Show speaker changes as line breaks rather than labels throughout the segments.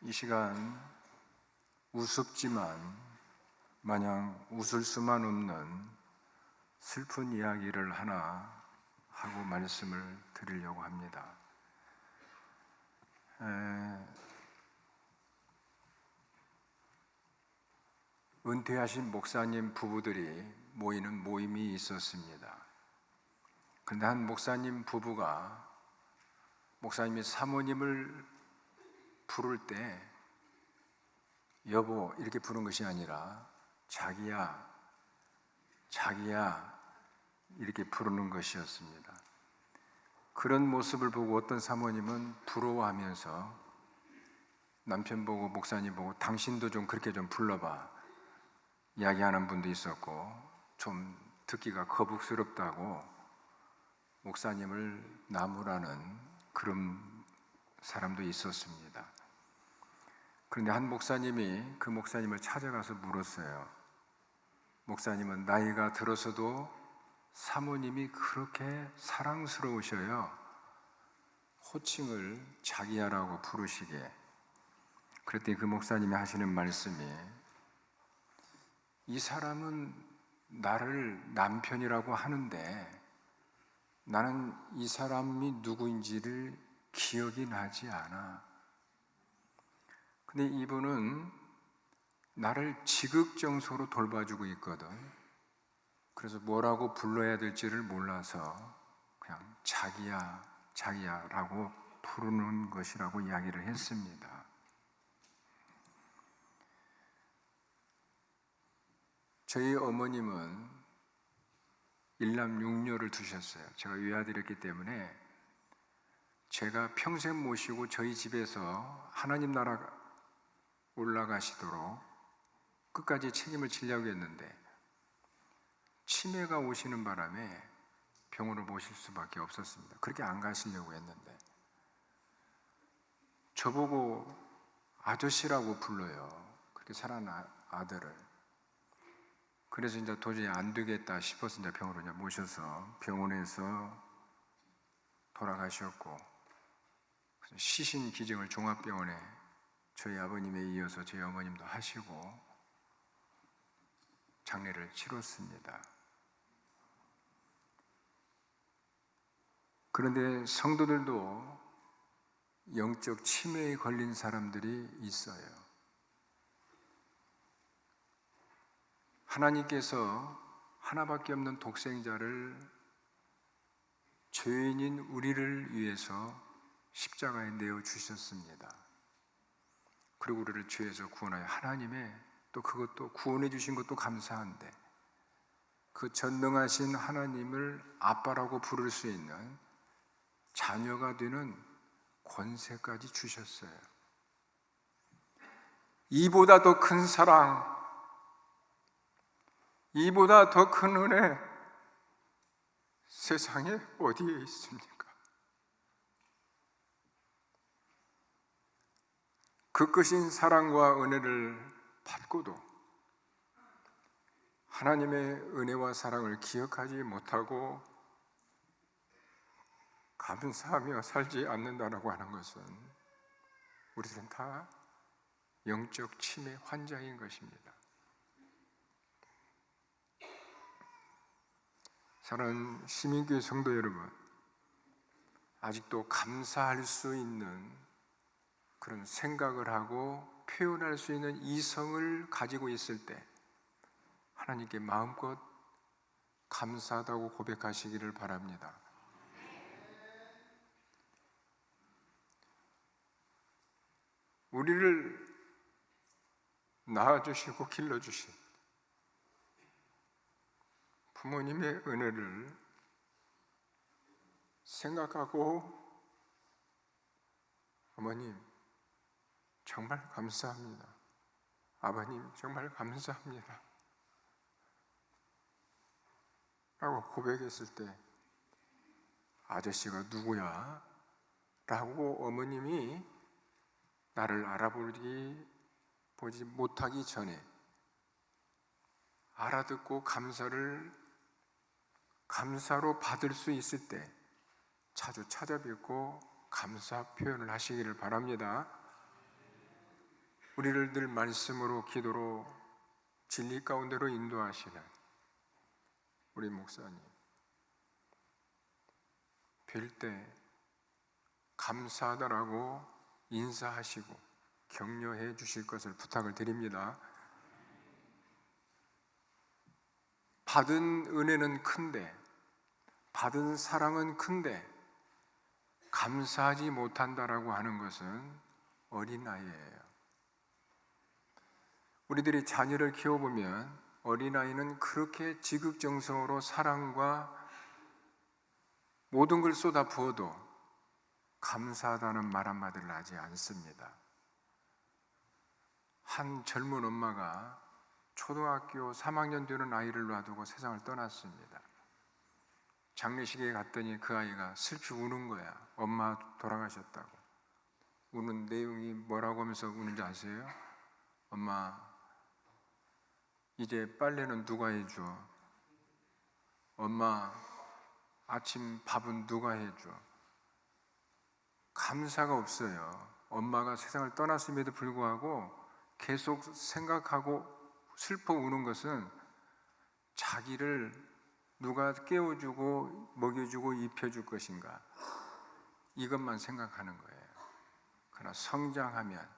이 시간 우습지만 마냥 웃을 수만 없는 슬픈 이야기를 하나 하고 말씀을 드리려고 합니다. 은퇴하신 목사님 부부들이 모이는 모임이 있었습니다. 그런데 한 목사님 부부가 목사님이 사모님을 부를 때 여보 이렇게 부른 것이 아니라 자기야 이렇게 부르는 것이었습니다. 그런 모습을 보고 어떤 사모님은 부러워하면서 남편 보고 목사님 보고 당신도 좀 그렇게 좀 불러봐 이야기하는 분도 있었고, 좀 듣기가 거북스럽다고 목사님을 나무라는 그런 사람도 있었습니다. 그런데 한 목사님이 그 목사님을 찾아가서 물었어요. 목사님은 나이가 들어서도 사모님이 그렇게 사랑스러우셔요. 호칭을 자기야라고 부르시게. 그랬더니 그 목사님이 하시는 말씀이, 이 사람은 나를 남편이라고 하는데 나는 이 사람이 누구인지를 기억이 나지 않아. 근데 이분은 나를 지극정성으로 돌봐주고 있거든. 그래서 뭐라고 불러야 될지를 몰라서 그냥 자기야라고 부르는 것이라고 이야기를 했습니다. 저희 어머님은 일남 육녀를 두셨어요. 제가 외아들이었기 때문에 제가 평생 모시고 저희 집에서 하나님 나라 올라가시도록 끝까지 책임을 지려고 했는데 치매가 오시는 바람에 병원을 모실 수밖에 없었습니다. 그렇게 안 가시려고 했는데 저보고 아저씨라고 불러요. 그렇게 살아난 아들을. 그래서 이제 도저히 안 되겠다 싶어서 이제 병원으로 이제 모셔서 병원에서 돌아가셨고, 시신기증을 종합병원에 저희 아버님에 이어서 저희 어머님도 하시고 장례를 치렀습니다. 그런데 성도들도 영적 치매에 걸린 사람들이 있어요. 하나님께서 하나밖에 없는 독생자를 죄인인 우리를 위해서 십자가에 내어 주셨습니다. 그리고 우리를 죄에서 구원하여 하나님의 또 그것도 구원해 주신 것도 감사한데 그 전능하신 하나님을 아빠라고 부를 수 있는 자녀가 되는 권세까지 주셨어요. 이보다 더 큰 사랑, 이보다 더 큰 은혜 세상에 어디에 있습니까? 그 크신 사랑과 은혜를 받고도 하나님의 은혜와 사랑을 기억하지 못하고 감사하며 살지 않는다라고 하는 것은 우리들은 다 영적 치매 환자인 것입니다. 사랑하는 시민교회 성도 여러분, 아직도 감사할 수 있는 그런 생각을 하고 표현할 수 있는 이성을 가지고 있을 때 하나님께 마음껏 감사하다고 고백하시기를 바랍니다. 우리를 낳아주시고 길러주신 부모님의 은혜를 생각하고 어머님 정말 감사합니다. 아버님 정말 감사합니다 라고 고백했을 때 아저씨가 누구야? 라고 어머님이 나를 보지 못하기 전에 알아듣고 감사로 받을 수 있을 때 자주 찾아뵙고 감사 표현을 하시기를 바랍니다. 우리를 늘 말씀으로 기도로 진리 가운데로 인도하시는 우리 목사님, 뵐 때 감사하다라고 인사하시고 격려해 주실 것을 부탁을 드립니다. 받은 은혜는 큰데, 받은 사랑은 큰데 감사하지 못한다라고 하는 것은 어린아이예요. 우리들이 자녀를 키워보면 어린아이는 그렇게 지극정성으로 사랑과 모든 걸 쏟아 부어도 감사하다는 말 한마디를 하지 않습니다. 한 젊은 엄마가 초등학교 3학년 되는 아이를 놔두고 세상을 떠났습니다. 장례식에 갔더니 그 아이가 슬피 우는 거야. 엄마 돌아가셨다고. 우는 내용이 뭐라고 하면서 우는지 아세요? 엄마, 이제 빨래는 누가 해줘? 엄마, 아침 밥은 누가 해줘? 감사가 없어요. 엄마가 세상을 떠났음에도 불구하고 계속 생각하고 슬퍼 우는 것은 자기를 누가 깨워주고 먹여주고 입혀줄 것인가, 이것만 생각하는 거예요. 그러나 성장하면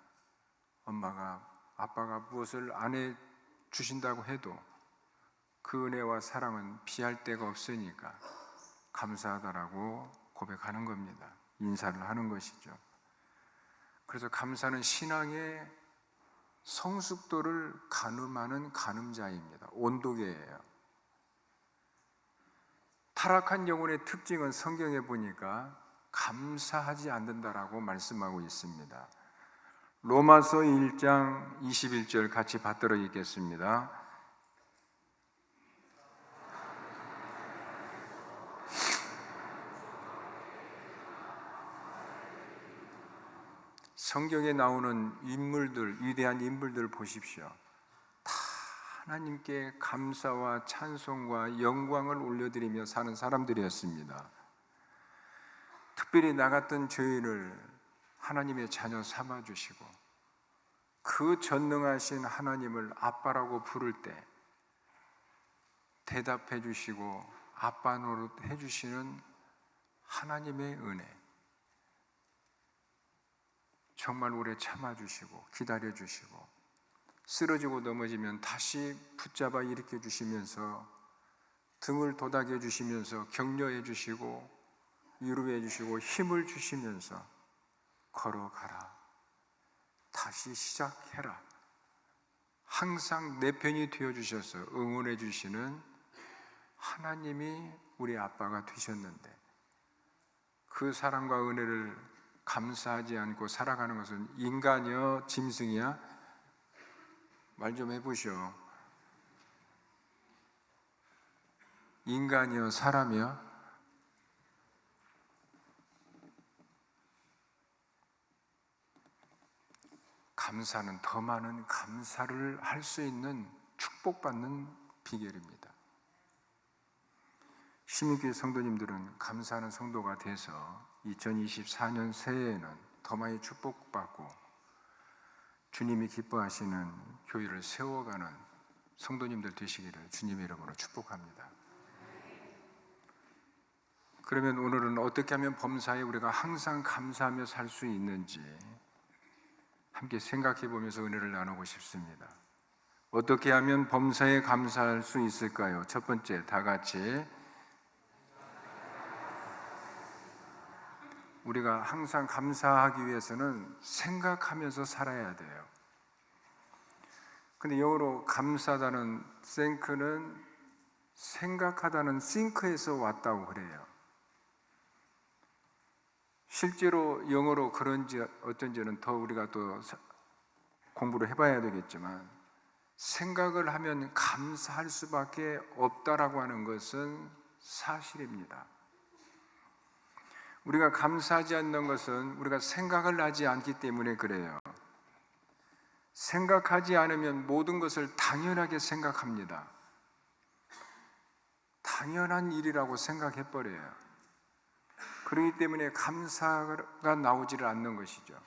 엄마가, 아빠가 무엇을 안 해주신다고 해도 그 은혜와 사랑은 비할 데가 없으니까 감사하다라고 고백하는 겁니다. 인사를 하는 것이죠. 그래서 감사는 신앙의 성숙도를 가늠하는 가늠자입니다. 온도계예요. 타락한 영혼의 특징은 성경에 보니까 감사하지 않는다라고 말씀하고 있습니다. 로마서 1장 21절 같이 받들어 읽겠습니다. 성경에 나오는 인물들, 위대한 인물들 보십시오. 다 하나님께 감사와 찬송과 영광을 올려드리며 사는 사람들이었습니다. 특별히 나 같은 죄인을 하나님의 자녀 삼아주시고 그 전능하신 하나님을 아빠라고 부를 때 대답해 주시고 아빠 노릇 해주시는 하나님의 은혜, 정말 오래 참아주시고 기다려주시고 쓰러지고 넘어지면 다시 붙잡아 일으켜 주시면서 등을 도닥여 주시면서 격려해 주시고 위로해 주시고 힘을 주시면서 걸어가라, 다시 시작해라, 항상 내 편이 되어주셔서 응원해 주시는 하나님이 우리 아빠가 되셨는데 그 사랑과 은혜를 감사하지 않고 살아가는 것은 인간이여 짐승이야? 말 좀 해보시오. 인간이여 사람이여? 감사는 더 많은 감사를 할 수 있는 축복받는 비결입니다. 시민교회 성도님들은 감사하는 성도가 돼서 2024년 새해에는 더 많이 축복받고 주님이 기뻐하시는 교회를 세워가는 성도님들 되시기를 주님의 이름으로 축복합니다. 그러면 오늘은 어떻게 하면 범사에 우리가 항상 감사하며 살 수 있는지 함께 생각해 보면서 은혜를 나누고 싶습니다. 어떻게 하면 범사에 감사할 수 있을까요? 첫 번째, 다 같이 우리가 항상 감사하기 위해서는 생각하면서 살아야 돼요. 근데 영어로 감사하다는 thank는 생각하다는 think에서 왔다고 그래요. 실제로 영어로 그런지 어쩐지는 더 우리가 또 공부를 해봐야 되겠지만 생각을 하면 감사할 수밖에 없다라고 하는 것은 사실입니다. 우리가 감사하지 않는 것은 우리가 생각을 하지 않기 때문에 그래요. 생각하지 않으면 모든 것을 당연하게 생각합니다. 당연한 일이라고 생각해버려요. 그렇기 때문에 감사가 나오지를 않는 것이죠.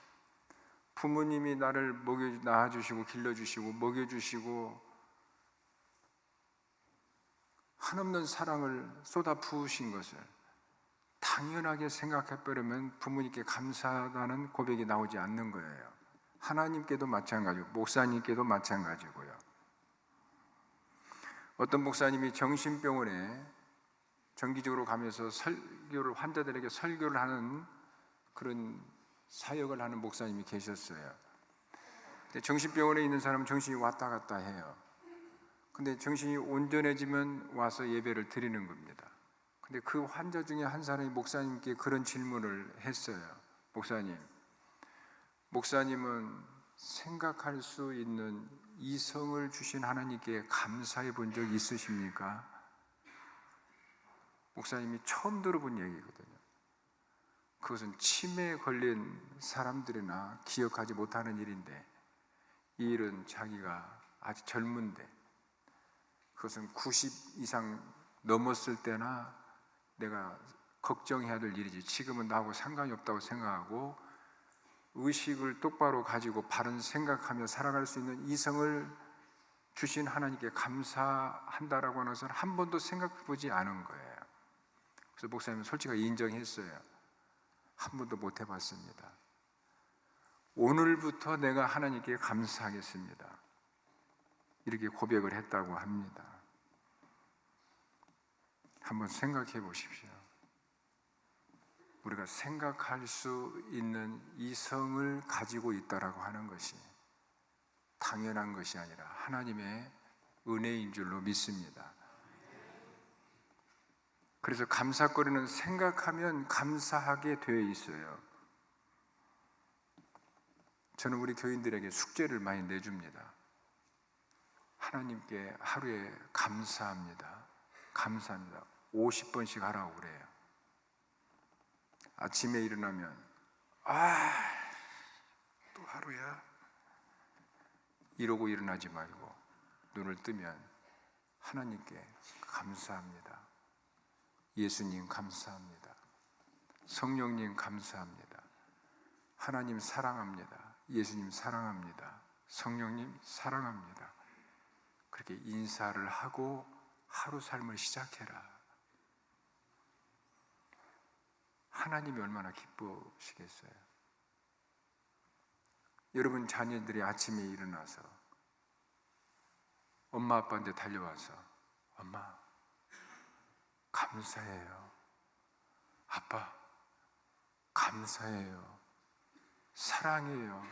부모님이 나를 낳아주시고 길러주시고 먹여주시고 한없는 사랑을 쏟아 부으신 것을 당연하게 생각해버리면 부모님께 감사하다는 고백이 나오지 않는 거예요. 하나님께도 마찬가지고 목사님께도 마찬가지고요. 어떤 목사님이 정신병원에 정기적으로 가면서 환자들에게 설교를 하는 그런 사역을 하는 목사님이 계셨어요. 정신병원에 있는 사람은 정신이 왔다 갔다 해요. 근데 정신이 온전해지면 와서 예배를 드리는 겁니다. 근데 그 환자 중에 한 사람이 목사님께 그런 질문을 했어요. 목사님은 생각할 수 있는 이성을 주신 하나님께 감사해 본 적 있으십니까? 목사님이 처음 들어본 얘기거든요. 그것은 치매에 걸린 사람들이나 기억하지 못하는 일인데, 이 일은 자기가 아주 젊은데, 그것은 90 이상 넘었을 때나 내가 걱정해야 될 일이지, 지금은 나하고 상관이 없다고 생각하고 의식을 똑바로 가지고 바른 생각하며 살아갈 수 있는 이성을 주신 하나님께 감사한다라고 하는 것은 한 번도 생각해 보지 않은 거예요. 그래서 목사님은 솔직하게 인정했어요. 한 번도 못 해봤습니다. 오늘부터 내가 하나님께 감사하겠습니다. 이렇게 고백을 했다고 합니다. 한번 생각해 보십시오. 우리가 생각할 수 있는 이성을 가지고 있다라고 하는 것이 당연한 것이 아니라 하나님의 은혜인 줄로 믿습니다. 그래서 감사거리는 생각하면 감사하게 되어 있어요. 저는 우리 교인들에게 숙제를 많이 내줍니다. 하나님께 하루에 감사합니다. 50번씩 하라고 그래요. 아침에 일어나면 또 하루야 이러고 일어나지 말고 눈을 뜨면 하나님께 감사합니다. 예수님 감사합니다. 성령님 감사합니다. 하나님 사랑합니다. 예수님 사랑합니다. 성령님 사랑합니다. 그렇게 인사를 하고 하루 삶을 시작해라. 하나님이 얼마나 기뻐하시겠어요? 여러분 자녀들이 아침에 일어나서 엄마 아빠한테 달려와서 엄마 감사해요. 아빠 감사해요. 사랑해요.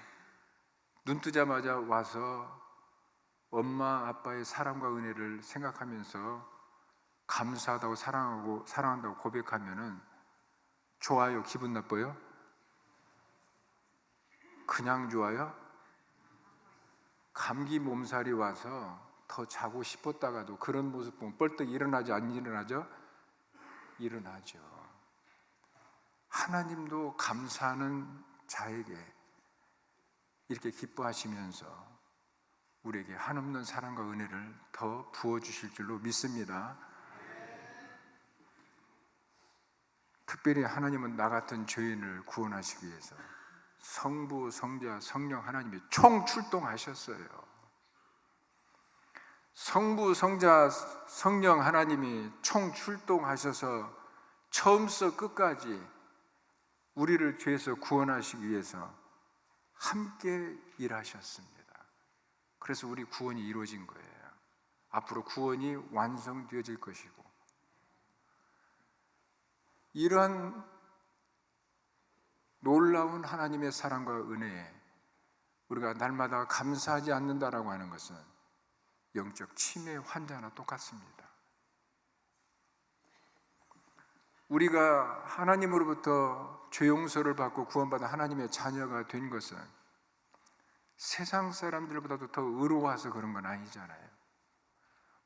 눈 뜨자마자 와서 엄마 아빠의 사랑과 은혜를 생각하면서 감사하다고 사랑한다고 고백하면은 좋아요? 기분 나빠요? 그냥 좋아요? 감기 몸살이 와서 더 자고 싶었다가도 그런 모습 보면 벌떡 일어나죠? 안 일어나죠? 일어나죠. 하나님도 감사하는 자에게 이렇게 기뻐하시면서 우리에게 한없는 사랑과 은혜를 더 부어주실 줄로 믿습니다. 특별히 하나님은 나 같은 죄인을 구원하시기 위해서 성부, 성자, 성령 하나님이 총출동하셨어요. 성부, 성자, 성령 하나님이 총출동하셔서 처음부터 끝까지 우리를 죄에서 구원하시기 위해서 함께 일하셨습니다. 그래서 우리 구원이 이루어진 거예요. 앞으로 구원이 완성되어질 것이고, 이러한 놀라운 하나님의 사랑과 은혜에 우리가 날마다 감사하지 않는다라고 하는 것은 영적 치매 환자나 똑같습니다. 우리가 하나님으로부터 죄 용서를 받고 구원받은 하나님의 자녀가 된 것은 세상 사람들보다도 더 의로워서 그런 건 아니잖아요.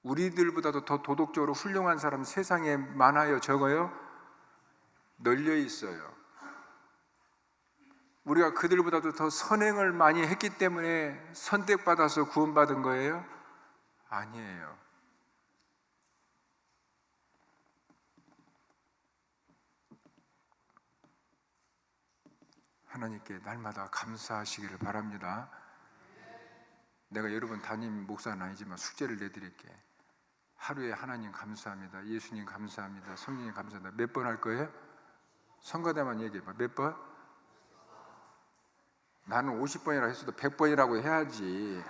우리들보다도 더 도덕적으로 훌륭한 사람 세상에 많아요? 적어요? 널려 있어요. 우리가 그들보다도 더 선행을 많이 했기 때문에 선택받아서 구원받은 거예요? 아니에요. 하나님께 날마다 감사하시기를 바랍니다. 내가 여러분 담임 목사는 아니지만 숙제를 내드릴게. 하루에 하나님 감사합니다, 예수님 감사합니다, 성령님 감사합니다. 몇 번 할 거예요? 성가대만 얘기해봐. 몇 번? 나는 50번이라고 했어도 100번이라고 해야지.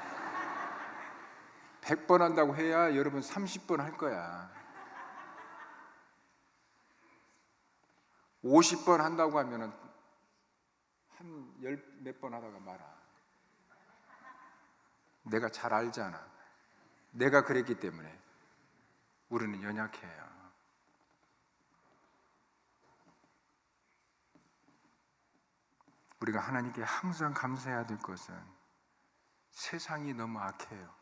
100번 한다고 해야 여러분 30번 할 거야. 50번 한다고 하면은 한 열 몇 번 하다가 말아. 내가 잘 알잖아. 내가 그랬기 때문에. 우리는 연약해요. 우리가 하나님께 항상 감사해야 될 것은 세상이 너무 악해요.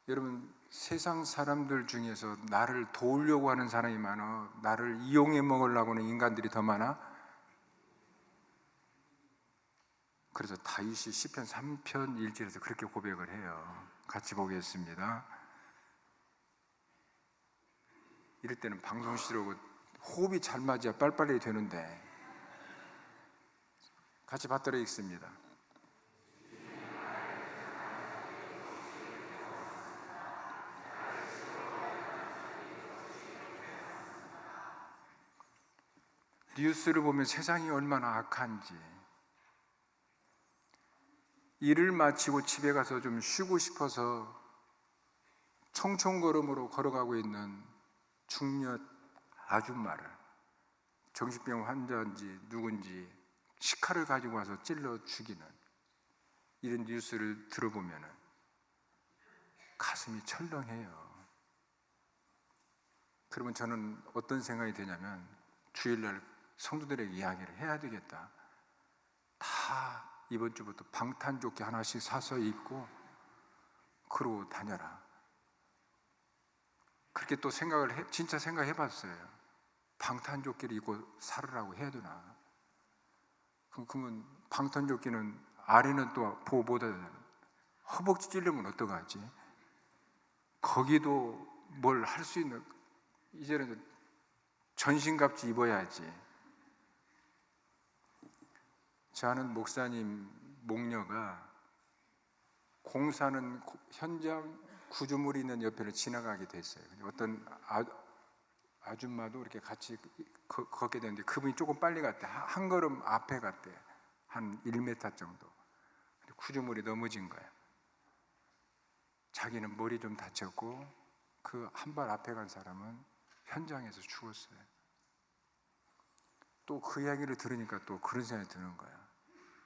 여러분, 세상 사람들 중에서 나를 도우려고 하는 사람이 많아. 나를 이용해 먹으려고 하는 인간들이 더 많아. 그래서 다윗이 시편 3편 1절에서 그렇게 고백을 해요. 같이 보겠습니다. 이럴 때는 방송 싫어하고 호흡이 잘 맞아야 빨리빨리 되는데, 같이 받들어 읽습니다. 뉴스를 보면 세상이 얼마나 악한지, 일을 마치고 집에 가서 좀 쉬고 싶어서 청총걸음으로 걸어가고 있는 중년 아줌마를 정신병 환자인지 누군지 식칼을 가지고 와서 찔러 죽이는 이런 뉴스를 들어보면 가슴이 철렁해요. 그러면 저는 어떤 생각이 드냐면, 주일날 성도들에게 이야기를 해야 되겠다. 다 이번 주부터 방탄조끼 하나씩 사서 입고 그러고 다녀라. 그렇게 또 진짜 생각해 봤어요. 방탄조끼를 입고 살으라고 해야 되나? 그러면 방탄조끼는 아래는 또 보호 못하잖아요. 허벅지 찔리면 어떡하지? 거기도 뭘 할 수 있는, 이제는 전신갑주 입어야지. 저 아는 목사님 목녀가 공사는 현장 구조물이 있는 옆에를 지나가게 됐어요. 어떤 아줌마도 이렇게 같이 걷게 됐는데 그분이 조금 빨리 갔대. 한 걸음 앞에 갔대. 한 1m 정도. 구조물이 넘어진 거예요. 자기는 머리 좀 다쳤고 그 한 발 앞에 간 사람은 현장에서 죽었어요. 또 그 이야기를 들으니까 또 그런 생각이 드는 거야.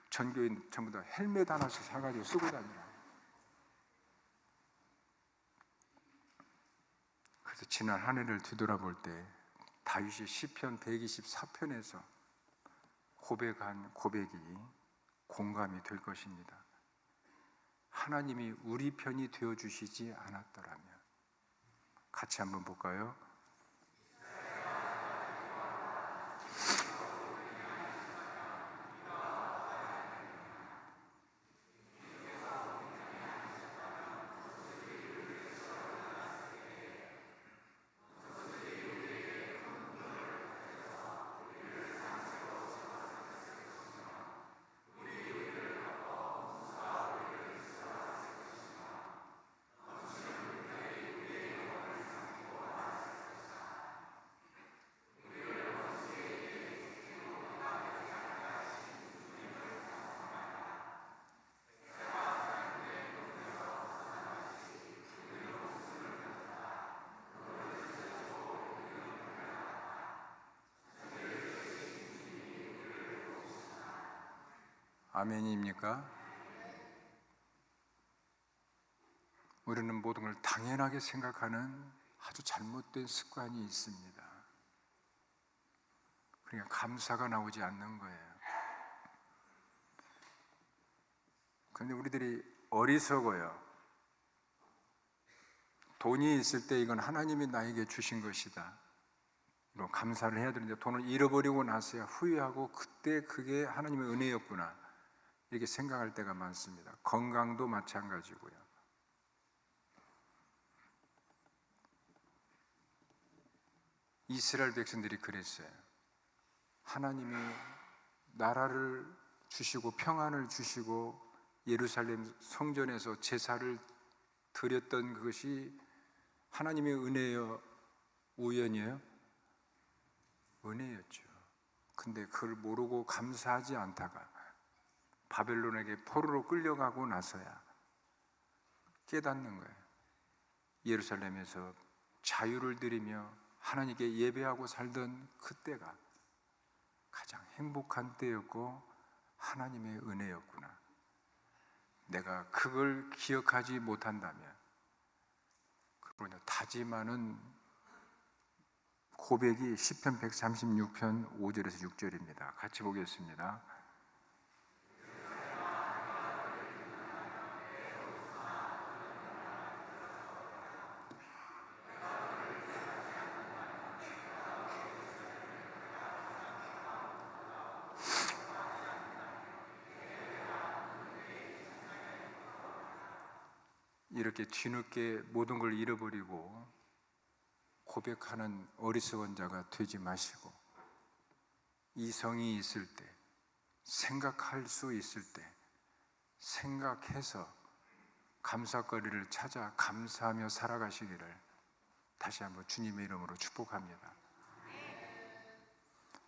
전교인 전부 다 헬멧 하나씩 사가지고 쓰고 다니라. 그래서 지난 한 해를 뒤돌아볼 때 다윗이 시편 124편에서 고백한 고백이 공감이 될 것입니다. 하나님이 우리 편이 되어주시지 않았더라면. 같이 한번 볼까요? 아멘입니까? 우리는 모든 걸 당연하게 생각하는 아주 잘못된 습관이 있습니다. 그러니까 감사가 나오지 않는 거예요. 그런데 우리들이 어리석어요. 돈이 있을 때 이건 하나님이 나에게 주신 것이다. 이런 감사를 해야 되는데 돈을 잃어버리고 나서야 후회하고 그때 그게 하나님의 은혜였구나. 이렇게 생각할 때가 많습니다. 건강도 마찬가지고요. 이스라엘 백성들이 그랬어요. 하나님이 나라를 주시고 평안을 주시고 예루살렘 성전에서 제사를 드렸던 그것이 하나님의 은혜요, 우연이에요? 은혜였죠. 근데 그걸 모르고 감사하지 않다가 바벨론에게 포로로 끌려가고 나서야 깨닫는 거예요. 예루살렘에서 자유를 드리며 하나님께 예배하고 살던 그때가 가장 행복한 때였고 하나님의 은혜였구나. 내가 그걸 기억하지 못한다면, 그러나 다짐하는 고백이 시편 136편 5절에서 6절입니다. 같이 보겠습니다. 이렇게 뒤늦게 모든 걸 잃어버리고 고백하는 어리석은 자가 되지 마시고, 이성이 있을 때, 생각할 수 있을 때 생각해서 감사거리를 찾아 감사하며 살아가시기를 다시 한번 주님의 이름으로 축복합니다.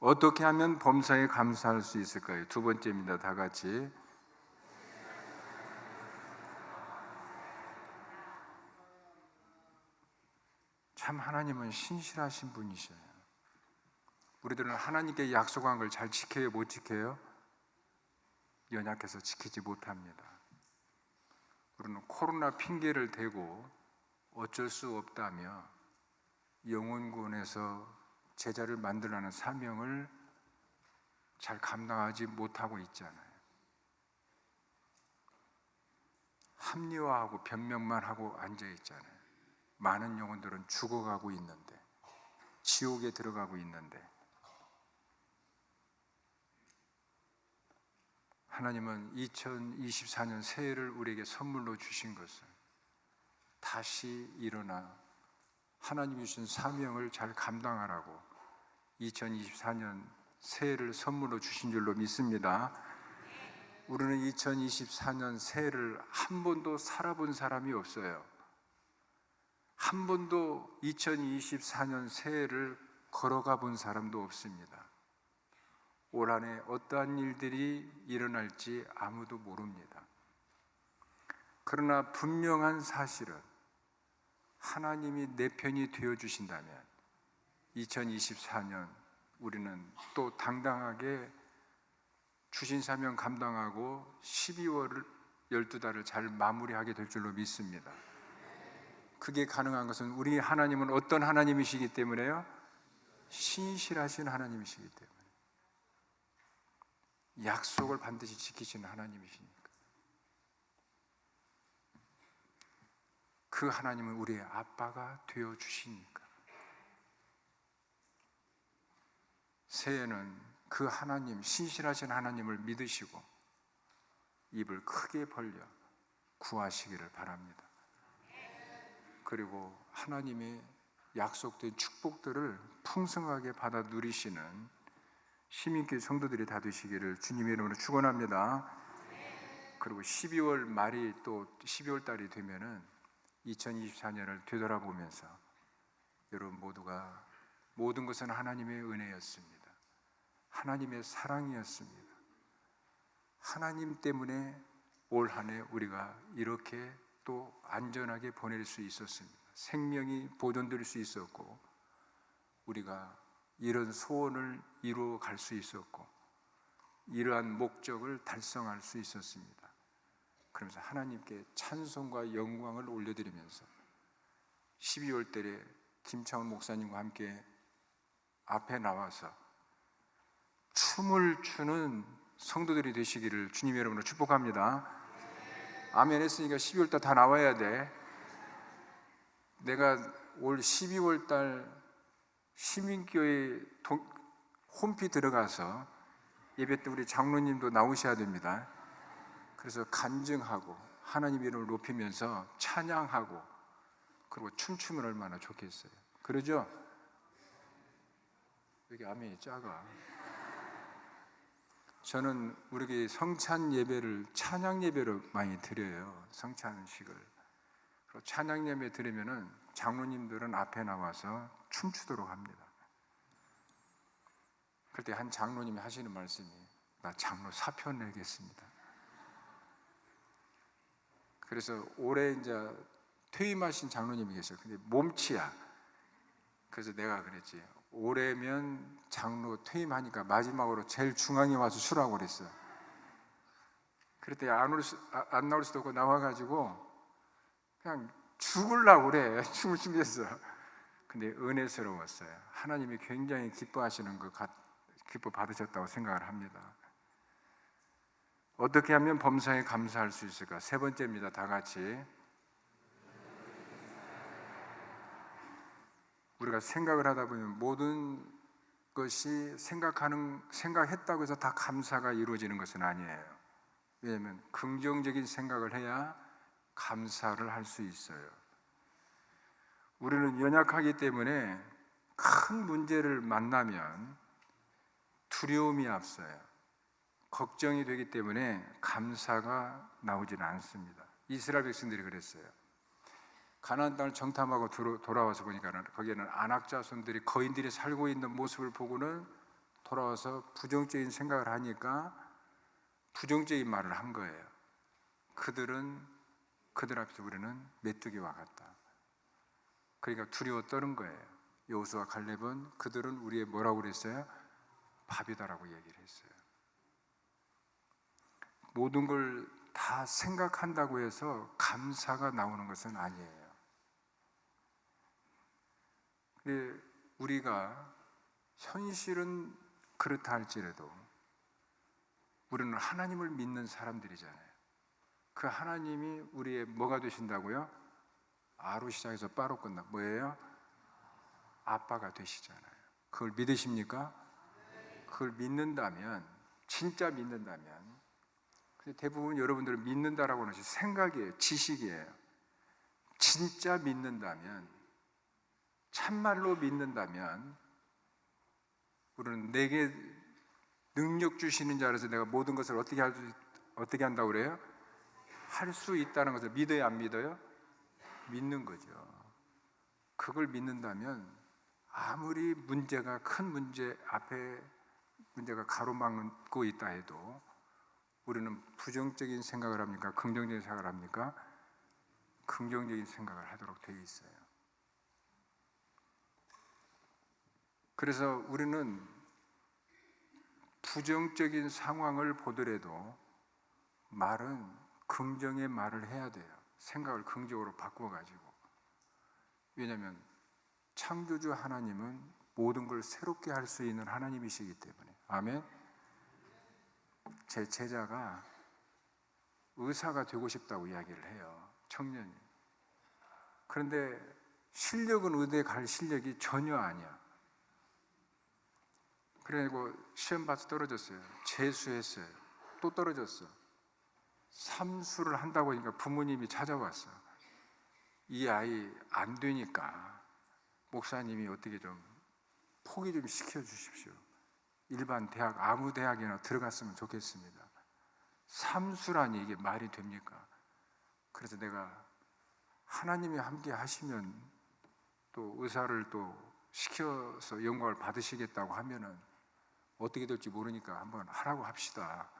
어떻게 하면 범사에 감사할 수 있을까요? 두 번째입니다. 다 같이. 참 하나님은 신실하신 분이셔요. 우리들은 하나님께 약속한 걸 잘 지켜요, 못 지켜요? 연약해서 지키지 못합니다. 우리는 코로나 핑계를 대고 어쩔 수 없다며 영혼군에서 제자를 만들라는 사명을 잘 감당하지 못하고 있잖아요. 합리화하고 변명만 하고 앉아 있잖아요. 많은 영혼들은 죽어가고 있는데, 지옥에 들어가고 있는데, 하나님은 2024년 새해를 우리에게 선물로 주신 것을 다시 일어나 하나님이 주신 사명을 잘 감당하라고 2024년 새해를 선물로 주신 줄로 믿습니다. 우리는 2024년 새해를 한 번도 살아본 사람이 없어요. 한 번도 2024년 새해를 걸어가 본 사람도 없습니다. 올 한 해 어떠한 일들이 일어날지 아무도 모릅니다. 그러나 분명한 사실은 하나님이 내 편이 되어주신다면 2024년 우리는 또 당당하게 주신 사명 감당하고 12월을 12달을 잘 마무리하게 될 줄로 믿습니다. 그게 가능한 것은 우리 하나님은 어떤 하나님이시기 때문에요? 신실하신 하나님이시기 때문에. 약속을 반드시 지키시는 하나님이시니까. 그 하나님은 우리의 아빠가 되어주시니까. 새해는 그 하나님, 신실하신 하나님을 믿으시고 입을 크게 벌려 구하시기를 바랍니다. 그리고 하나님의 약속된 축복들을 풍성하게 받아 누리시는 시민교회 성도들이 다 되시기를 주님의 이름으로 축원합니다. 그리고 12월 말이 또 12월 달이 되면은 2024년을 되돌아보면서 여러분 모두가 모든 것은 하나님의 은혜였습니다. 하나님의 사랑이었습니다. 하나님 때문에 올 한 해 우리가 이렇게 또 안전하게 보낼 수 있었습니다. 생명이 보존될 수 있었고 우리가 이런 소원을 이루어 갈 수 있었고 이러한 목적을 달성할 수 있었습니다. 그러면서 하나님께 찬송과 영광을 올려드리면서 12월 달에 김창훈 목사님과 함께 앞에 나와서 춤을 추는 성도들이 되시기를 주님의 이름으로 축복합니다. 아멘 했으니까 12월 달 다 나와야 돼. 내가 올 12월 달 시민교회 홈피 들어가서 예배 때 우리 장로님도 나오셔야 됩니다. 그래서 간증하고 하나님 이름을 높이면서 찬양하고 그리고 춤추면 얼마나 좋겠어요. 그러죠? 여기 아멘이 작아. 저는 우리 성찬 예배를 찬양 예배로 많이 드려요. 성찬식을. 그리고 찬양 예배 드리면은 장로님들은 앞에 나와서 춤추도록 합니다. 그때 한 장로님이 하시는 말씀이, 나 장로 사표 내겠습니다. 그래서 올해 이제 퇴임하신 장로님이 계셔요. 근데 몸치야. 그래서 내가 그랬지, 올해면 장로 퇴임하니까 마지막으로 제일 중앙에 와서 쉬라고 그랬어요. 그랬더니 안 나올 수도 없고 나와가지고 그냥 죽으려고 그래. 춤을 추면서. 근데 은혜스러웠어요. 하나님이 굉장히 기뻐하시는 것 기뻐 받으셨다고 생각을 합니다. 어떻게 하면 범사에 감사할 수 있을까? 세 번째입니다. 다 같이. 우리가 생각을 하다 보면 모든 것이 생각했다고 해서 다 감사가 이루어지는 것은 아니에요. 왜냐하면 긍정적인 생각을 해야 감사를 할 수 있어요. 우리는 연약하기 때문에 큰 문제를 만나면 두려움이 앞서요. 걱정이 되기 때문에 감사가 나오지는 않습니다. 이스라엘 백성들이 그랬어요. 가나안 땅을 정탐하고 돌아와서 보니까 거기에는 아낙 자손들이, 거인들이 살고 있는 모습을 보고는 돌아와서 부정적인 생각을 하니까 부정적인 말을 한 거예요. 그들 앞에서 우리는 메뚜기와 같다. 그러니까 두려워 떠는 거예요. 여호수아 갈렙은 그들은 우리의 뭐라고 그랬어요? 밥이다라고 얘기를 했어요. 모든 걸 다 생각한다고 해서 감사가 나오는 것은 아니에요. 근데 우리가 현실은 그렇다 할지라도 우리는 하나님을 믿는 사람들이잖아요. 그 하나님이 우리의 뭐가 되신다고요? 아로 시작해서 빠로 끝나. 뭐예요? 아빠가 되시잖아요. 그걸 믿으십니까? 그걸 믿는다면, 진짜 믿는다면, 대부분 여러분들은 믿는다라고 하는 것이 생각이에요. 지식이에요. 진짜 믿는다면, 참말로 믿는다면, 우리는 내게 능력 주시는 자라서 내가 모든 것을 어떻게 한다고 그래요? 할 수 있다는 것을 믿어요, 안 믿어요? 믿는 거죠. 그걸 믿는다면 아무리 문제가 큰 문제 앞에 문제가 가로막고 있다 해도 우리는 부정적인 생각을 합니까? 긍정적인 생각을 합니까? 긍정적인 생각을 하도록 되어 있어요. 그래서 우리는 부정적인 상황을 보더라도 말은 긍정의 말을 해야 돼요. 생각을 긍정으로 바꿔가지고. 왜냐하면 창조주 하나님은 모든 걸 새롭게 할 수 있는 하나님이시기 때문에. 아멘. 제 제자가 의사가 되고 싶다고 이야기를 해요. 청년이. 그런데 실력은 의대 갈 실력이 전혀 아니야. 그래고 시험 봐서 떨어졌어요. 재수했어요. 또 떨어졌어. 삼수를 한다고 하니까 부모님이 찾아왔어. 이 아이 안 되니까 목사님이 어떻게 좀 포기 좀 시켜주십시오. 일반 대학, 아무 대학이나 들어갔으면 좋겠습니다. 삼수라니 이게 말이 됩니까? 그래서 내가 하나님이 함께 하시면 또 의사를 또 시켜서 영광을 받으시겠다고 하면은 어떻게 될지 모르니까 한번 하라고 합시다.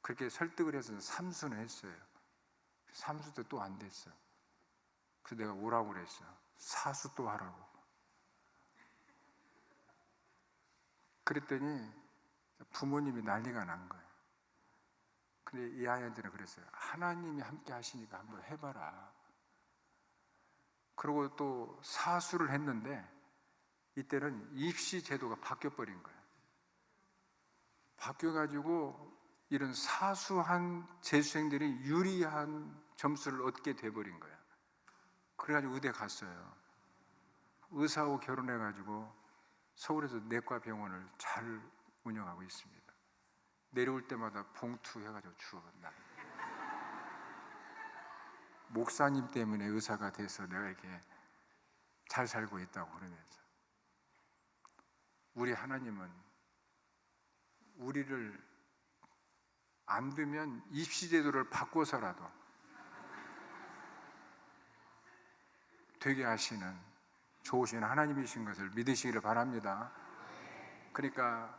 그렇게 설득을 해서 삼수는 했어요. 삼수 때 또 안 됐어요. 그래서 내가 오라고 그랬어요. 사수 또 하라고. 그랬더니 부모님이 난리가 난 거예요. 근데 이 아이한테는 그랬어요. 하나님이 함께 하시니까 한번 해봐라. 그리고 또 사수를 했는데 이때는 입시 제도가 바뀌어버린 거예요. 바뀌어가지고 이런 사수한 재수생들이 유리한 점수를 얻게 돼버린 거예요. 그래가지고 의대 갔어요. 의사하고 결혼해가지고 서울에서 내과 병원을 잘 운영하고 있습니다. 내려올 때마다 봉투 해가지고 주워간다. 목사님 때문에 의사가 돼서 내가 이렇게 잘 살고 있다고 그러면서. 우리 하나님은 우리를 안 되면 입시 제도를 바꿔서라도 되게 하시는 좋으신 하나님이신 것을 믿으시기를 바랍니다. 그러니까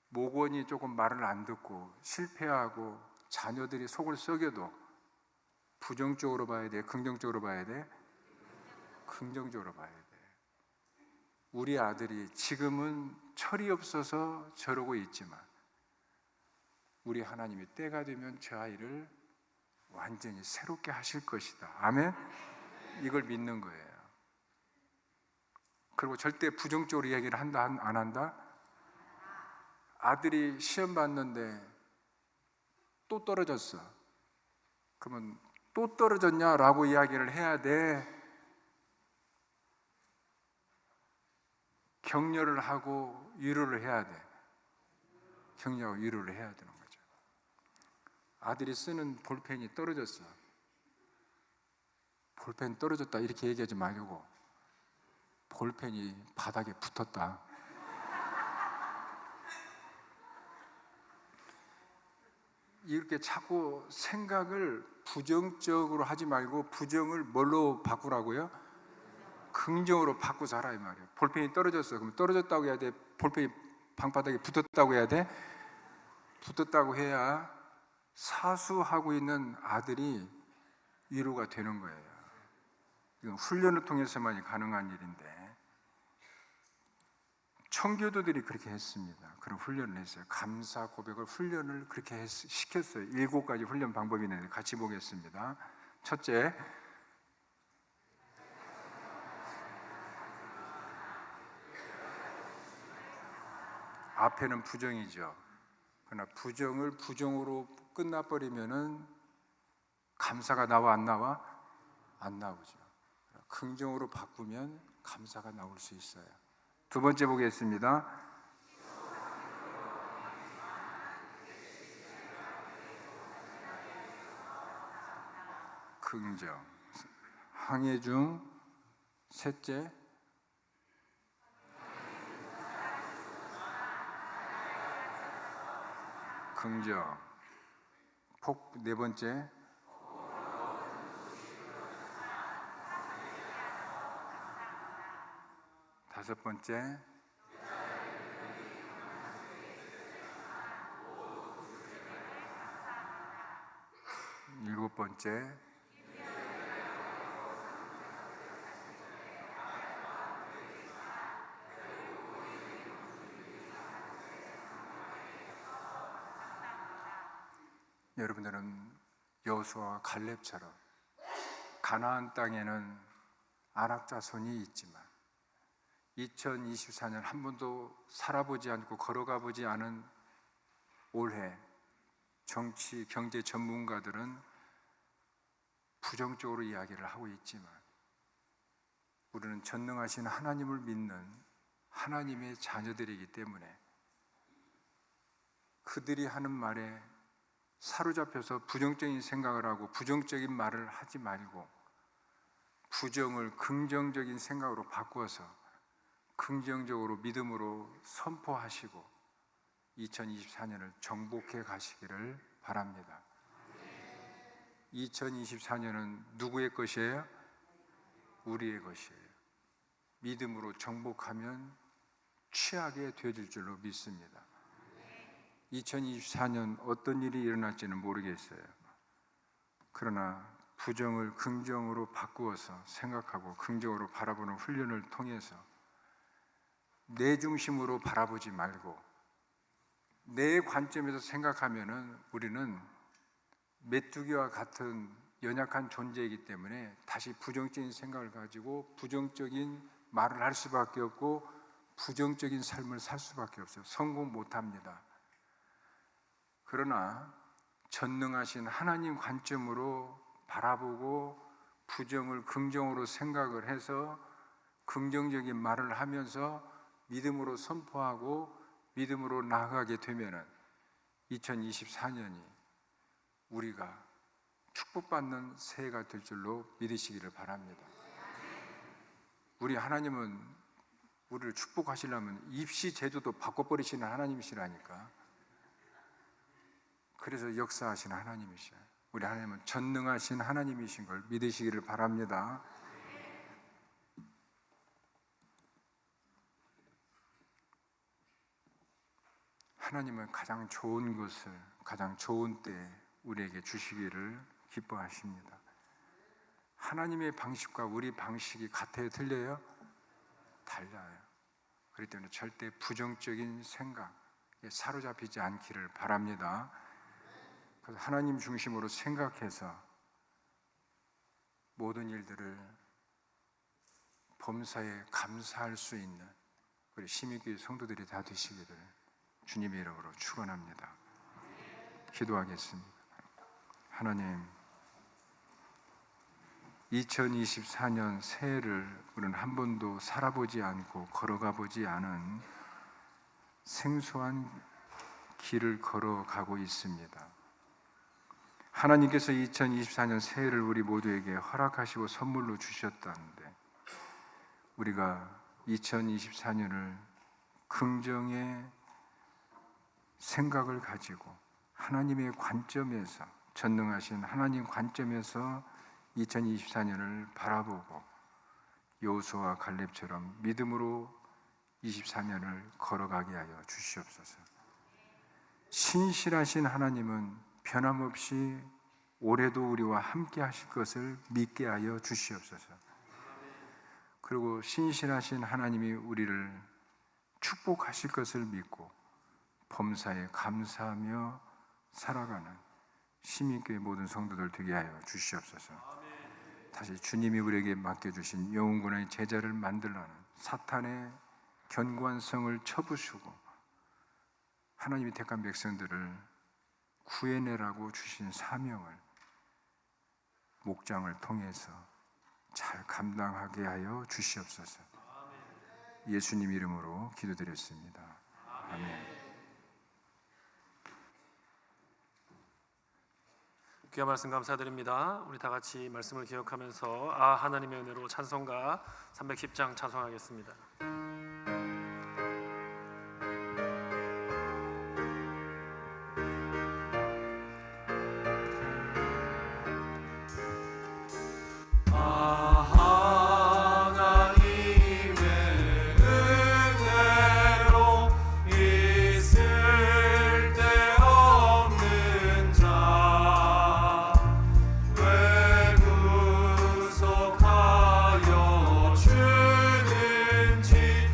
목원이 조금 말을 안 듣고 실패하고 자녀들이 속을 썩여도 부정적으로 봐야 돼? 긍정적으로 봐야 돼? 긍정적으로 봐야 돼. 우리 아들이 지금은 철이 없어서 저러고 있지만 우리 하나님이 때가 되면 저 아이를 완전히 새롭게 하실 것이다. 아멘? 이걸 믿는 거예요. 그리고 절대 부정적으로 이야기를 한다, 안 한다? 아들이 시험 봤는데 또 떨어졌어. 그러면 또 떨어졌냐라고 이야기를 해야 돼? 격려를 하고 위로를 해야 돼? 격려하고 위로를 해야 되는 거죠. 아들이 쓰는 볼펜이 떨어졌어. 볼펜 떨어졌다 이렇게 얘기하지 말고 볼펜이 바닥에 붙었다. 이렇게 자꾸 생각을 부정적으로 하지 말고 부정을 뭘로 바꾸라고요? 긍정으로 바꾸고 살아 이 말이에요. 볼펜이 떨어졌어. 그럼 떨어졌다고 해야 돼? 볼펜이 방바닥에 붙었다고 해야 돼? 붙었다고 해야 사수하고 있는 아들이 위로가 되는 거예요. 이건 훈련을 통해서만이 가능한 일인데 청교도들이 그렇게 했습니다. 그런 훈련을 했어요. 감사 고백을 훈련을 그렇게 시켰어요. 7가지 훈련 방법이 있는데 같이 보겠습니다. 첫째, 앞에는 부정이죠. 그러나 부정을 부정으로 끝나버리면은 감사가 나와 안 나와? 안 나오죠. 긍정으로 바꾸면 감사가 나올 수 있어요. 두 번째 보겠습니다. 긍정. 항해 중. 셋째, 긍정. 네 번째, 다섯 번째, 일곱 번째, 여러분들은 여호수아와 갈렙처럼 가나안 땅에는 아낙 자손이 있지만 2024년 한 번도 살아보지 않고 걸어가 보지 않은 올해 정치, 경제 전문가들은 부정적으로 이야기를 하고 있지만 우리는 전능하신 하나님을 믿는 하나님의 자녀들이기 때문에 그들이 하는 말에 사로잡혀서 부정적인 생각을 하고 부정적인 말을 하지 말고 부정을 긍정적인 생각으로 바꾸어서 긍정적으로 믿음으로 선포하시고 2024년을 정복해 가시기를 바랍니다. 2024년은 누구의 것이에요? 우리의 것이에요. 믿음으로 정복하면 취하게 되어질 줄로 믿습니다. 2024년 어떤 일이 일어날지는 모르겠어요. 그러나 부정을 긍정으로 바꾸어서 생각하고 긍정으로 바라보는 훈련을 통해서 내 중심으로 바라보지 말고 내 관점에서 생각하면은 우리는 메뚜기와 같은 연약한 존재이기 때문에 다시 부정적인 생각을 가지고 부정적인 말을 할 수밖에 없고 부정적인 삶을 살 수밖에 없어요. 성공 못합니다. 그러나 전능하신 하나님 관점으로 바라보고 부정을 긍정으로 생각을 해서 긍정적인 말을 하면서 믿음으로 선포하고 믿음으로 나아가게 되면은 2024년이 우리가 축복받는 새해가 될 줄로 믿으시기를 바랍니다. 우리 하나님은 우리를 축복하시려면 입시 제도도 바꿔버리시는 하나님이시라니까. 그래서 역사하신 하나님이셔요. 우리 하나님은 전능하신 하나님이신 걸 믿으시기를 바랍니다. 하나님은 가장 좋은 것을 가장 좋은 때에 우리에게 주시기를 기뻐하십니다. 하나님의 방식과 우리 방식이 같아요? 틀려요? 달라요. 그렇기 때문에 절대 부정적인 생각에 사로잡히지 않기를 바랍니다. 그래서 하나님 중심으로 생각해서 모든 일들을 범사에 감사할 수 있는 우리 심의교회 성도들이 다 되시기를 주님의 이름으로 축원합니다. 기도하겠습니다. 하나님, 2024년 새해를 우리는 한 번도 살아보지 않고 걸어가 보지 않은 생소한 길을 걸어가고 있습니다. 하나님께서 2024년 새해를 우리 모두에게 허락하시고 선물로 주셨다는데 우리가 2024년을 긍정의 생각을 가지고 하나님의 관점에서, 전능하신 하나님 관점에서 2024년을 바라보고 여호수아와 갈렙처럼 믿음으로 24년을 걸어가게 하여 주시옵소서. 신실하신 하나님은 변함없이 올해도 우리와 함께 하실 것을 믿게 하여 주시옵소서. 그리고 신실하신 하나님이 우리를 축복하실 것을 믿고 범사에 감사하며 살아가는 시민교회 모든 성도들 되게 하여 주시옵소서. 다시 주님이 우리에게 맡겨주신 영웅군의 제자를 만들라는 사탄의 견고한 성을 쳐부수고 하나님이 택한 백성들을 구해내라고 주신 사명을 목장을 통해서 잘 감당하게 하여 주시옵소서. 예수님 이름으로 기도드렸습니다. 아멘.
귀한 말씀 감사드립니다. 우리 다 같이 말씀을 기억하면서 하나님의 은혜로 찬송가 310장 찬송하겠습니다.
주는 지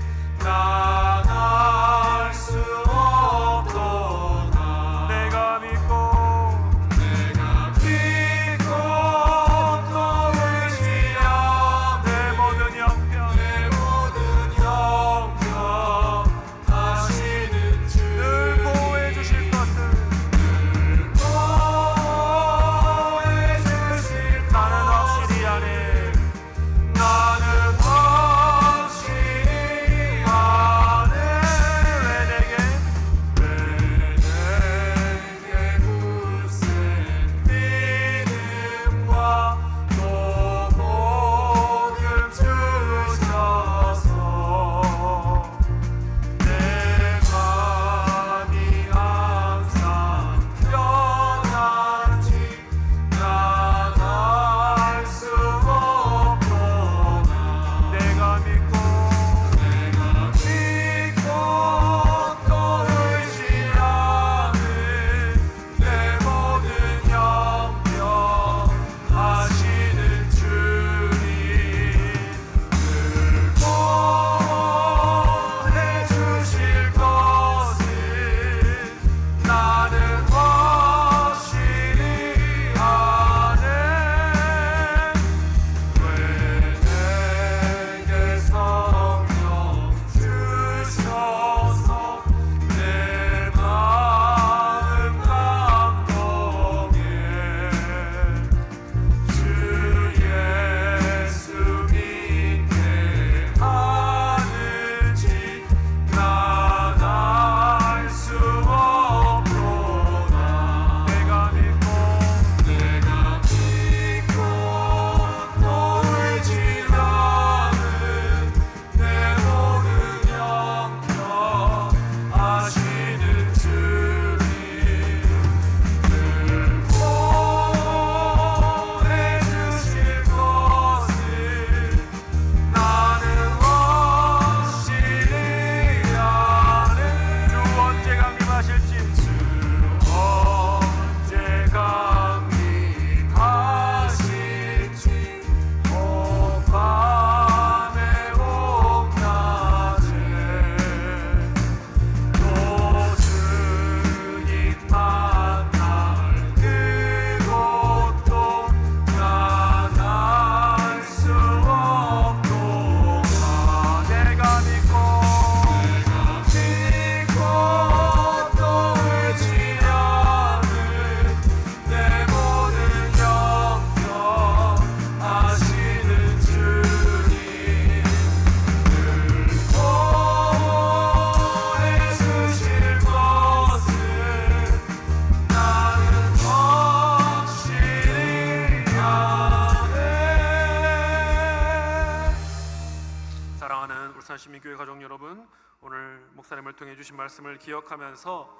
오늘 목사님을 통해 주신 말씀을 기억하면서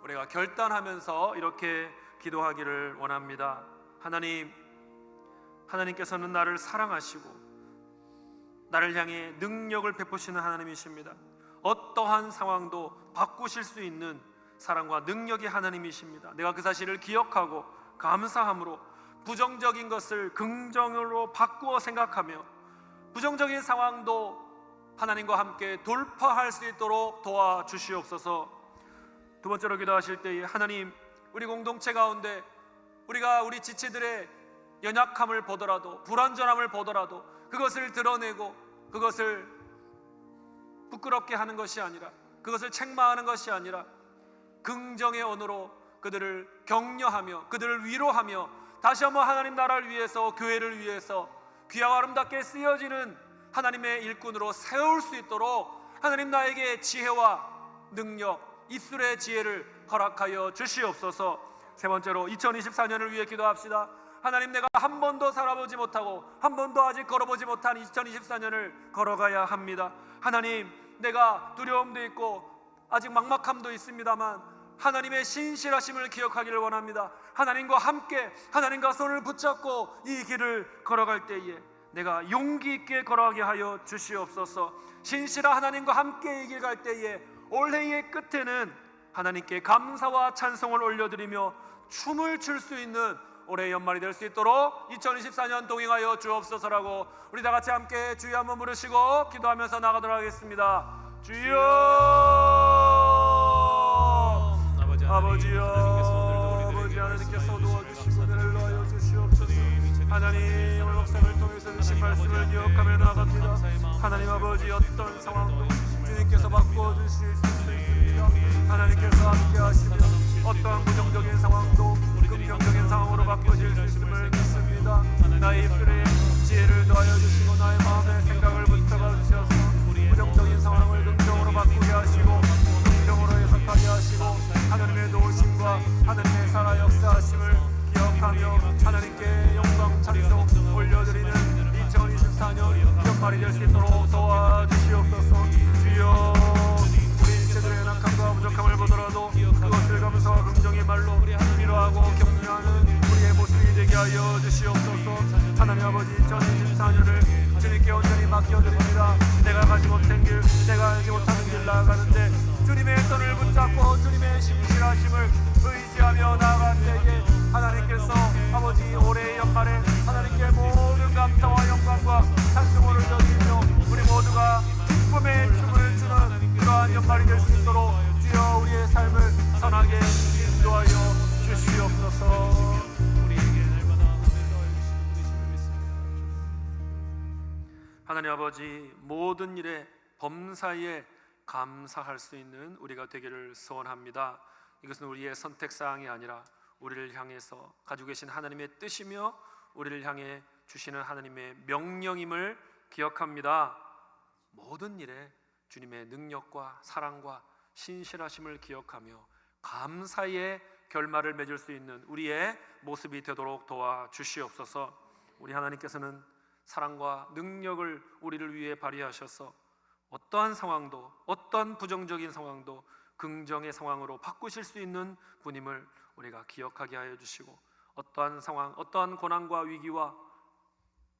우리가 결단하면서 이렇게 기도하기를 원합니다. 하나님께서는 나를 사랑하시고 나를 향해 능력을 베푸시는 하나님이십니다. 어떠한 상황도 바꾸실 수 있는 사랑과 능력의 하나님이십니다. 내가 그 사실을 기억하고 감사함으로 부정적인 것을 긍정으로 바꾸어 생각하며 부정적인 상황도 하나님과 함께 돌파할 수 있도록 도와주시옵소서. 두 번째로 기도하실 때에 하나님, 우리 공동체 가운데 우리가 우리 지체들의 연약함을 보더라도 불완전함을 보더라도 그것을 드러내고 그것을 부끄럽게 하는 것이 아니라 그것을 책망하는 것이 아니라 긍정의 언어로 그들을 격려하며 그들을 위로하며 다시 한번 하나님 나라를 위해서 교회를 위해서 귀하고 아름답게 쓰여지는 하나님의 일꾼으로 세울 수 있도록 하나님 나에게 지혜와 능력, 입술의 지혜를 허락하여 주시옵소서. 세 번째로 2024년을 위해 기도합시다. 하나님, 내가 한 번도 살아보지 못하고 한 번도 아직 걸어보지 못한 2024년을 걸어가야 합니다. 하나님, 내가 두려움도 있고 아직 막막함도 있습니다만 하나님의 신실하심을 기억하기를 원합니다. 하나님과 함께 하나님과 손을 붙잡고 이 길을 걸어갈 때에 내가 용기 있게 걸어가게 하여 주시옵소서. 신실한 하나님과 함께 이 길 갈 때에 올해의 끝에는 하나님께 감사와 찬송을 올려드리며 춤을 출 수 있는 올해의 연말이 될 수 있도록 2024년 동행하여 주옵소서라고 우리 다 같이 함께 주여 한번 부르시고 기도하면서 나가도록 하겠습니다. 주여, 아버지여, 아버지 하나님께서 도와주시고 은혜를 놓아여 주시옵소서. 하나님, 오늘 목사님을 통해서 주신 말씀을 기억하며 나갑니다. 하나님 아버지, 어떤 상황도 주님께서 바꿔주실 수 있습니다. 하나님께서 함께 하시며 어떠한 부정적인 상황도 긍정적인 상황으로 바꿔질 수 있음을 믿습니다. 나의 입술에 지혜를 더하여 주시고 나의 마음에 생각을 붙잡아 주셔서 부정적인 상황을 긍정으로 바꾸게 하시고 긍정으로 해석하게 하시고 하나님의 도우심과 하나님의 살아 역사하심을 기억하며 하나님께 영광 찬송 올려드리는 2024년 연말이 될 수 있도록 도와주시옵소서. 주여, 우리 지체들의 연약함과 부족함을 보더라도 그것을 감사와 긍정의 말로 위로하고 격려하는 우리의 모습이 되게 하여 주시옵소서. 하나님 아버지, 2024년을 주님께 온전히 맡겨드립니다. 내가 가지 못한 길, 내가 알지 못하는 길 나아가는데 주님의 손을 붙잡고 주님의 신실하심을 의지하며 나아갈 때에 하나님께서 아버지 올해의 연말에 하나님께 모든 감사와 영광과 찬송을 올려드리며 우리 모두가 기쁨의 춤을 추는 그러한 연말이 될 수 있도록 주여 우리의 삶을 선하게 인도하여 주시옵소서. 하나님 아버지, 모든 일에 범사에 감사할 수 있는 우리가 되기를 소원합니다. 이것은 우리의 선택사항이 아니라 우리를 향해서 가지고 계신 하나님의 뜻이며 우리를 향해 주시는 하나님의 명령임을 기억합니다. 모든 일에 주님의 능력과 사랑과 신실하심을 기억하며 감사의 결말을 맺을 수 있는 우리의 모습이 되도록 도와주시옵소서. 우리 하나님께서는 사랑과 능력을 우리를 위해 발휘하셔서 어떠한 상황도 어떠한 부정적인 상황도 긍정의 상황으로 바꾸실 수 있는 분임을 우리가 기억하게 하여 주시고 어떠한 상황, 어떠한 고난과 위기와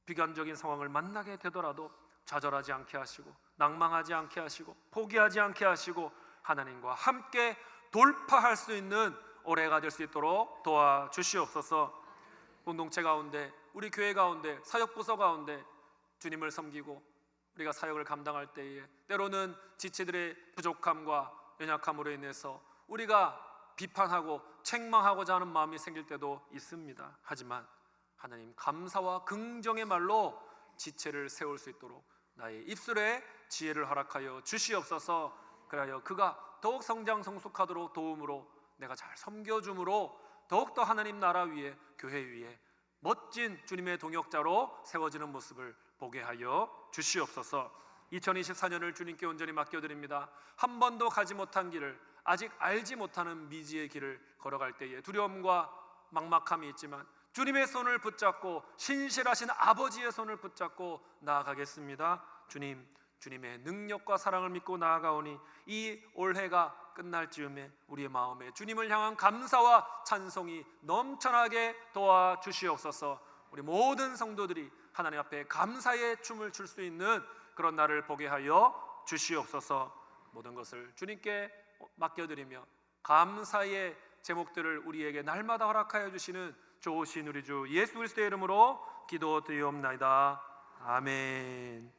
비관적인 상황을 만나게 되더라도 좌절하지 않게 하시고 낭망하지 않게 하시고 포기하지 않게 하시고 하나님과 함께 돌파할 수 있는 올해가 될 수 있도록 도와주시옵소서. 공동체 가운데, 우리 교회 가운데, 사역부서 가운데 주님을 섬기고 우리가 사역을 감당할 때에 때로는 지체들의 부족함과 연약함으로 인해서 우리가 비판하고 책망하고자 하는 마음이 생길 때도 있습니다. 하지만 하나님, 감사와 긍정의 말로 지체를 세울 수 있도록 나의 입술에 지혜를 허락하여 주시옵소서. 그리하여 그가 더욱 성장 성숙하도록 도움으로 내가 잘 섬겨줌으로 더욱더 하나님 나라 위에, 교회 위에 멋진 주님의 동역자로 세워지는 모습을 보게 하여 주시옵소서. 2024년을 주님께 온전히 맡겨드립니다. 한 번도 가지 못한 길을, 아직 알지 못하는 미지의 길을 걸어갈 때에 두려움과 막막함이 있지만 주님의 손을 붙잡고 신실하신 아버지의 손을 붙잡고 나아가겠습니다. 주님, 주님의 능력과 사랑을 믿고 나아가오니 이 올해가 끝날 즈음에 우리의 마음에 주님을 향한 감사와 찬송이 넘쳐나게 도와주시옵소서. 우리 모든 성도들이 하나님 앞에 감사의 춤을 출 수 있는 그런 날을 보게 하여 주시옵소서. 모든 것을 주님께 맡겨드리며 감사의 제목들을 우리에게 날마다 허락하여 주시는 좋으신 우리 주 예수 그리스도의 이름으로 기도드리옵나이다. 아멘.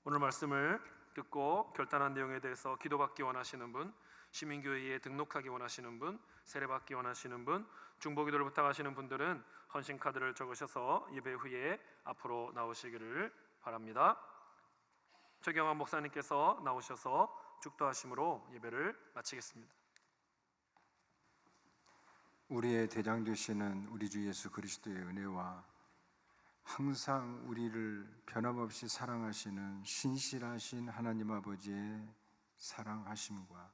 오늘 말씀을 듣고 결단한 내용에 대해서 기도받기 원하시는 분, 시민교회에 등록하기 원하시는 분, 세례받기 원하시는 분, 중보기도를 부탁하시는 분들은 헌신카드를 적으셔서 예배 후에 앞으로 나오시기를 바랍니다. 최경환 목사님께서 나오셔서 축도하심으로 예배를 마치겠습니다.
우리의 대장 되시는 우리 주 예수 그리스도의 은혜와 항상 우리를 변함없이 사랑하시는 신실하신 하나님 아버지의 사랑하심과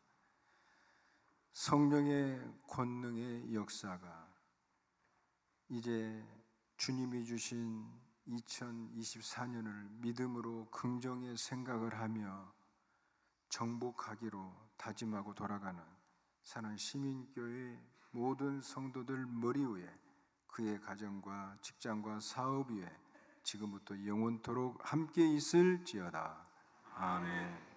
성령의 권능의 역사가 이제 주님이 주신 2024년을 믿음으로 긍정의 생각을 하며 정복하기로 다짐하고 돌아가는 사랑 시민교회 모든 성도들 머리 위에 그의 가정과 직장과 사업 위에 지금부터 영원토록 함께 있을지어다. 아멘.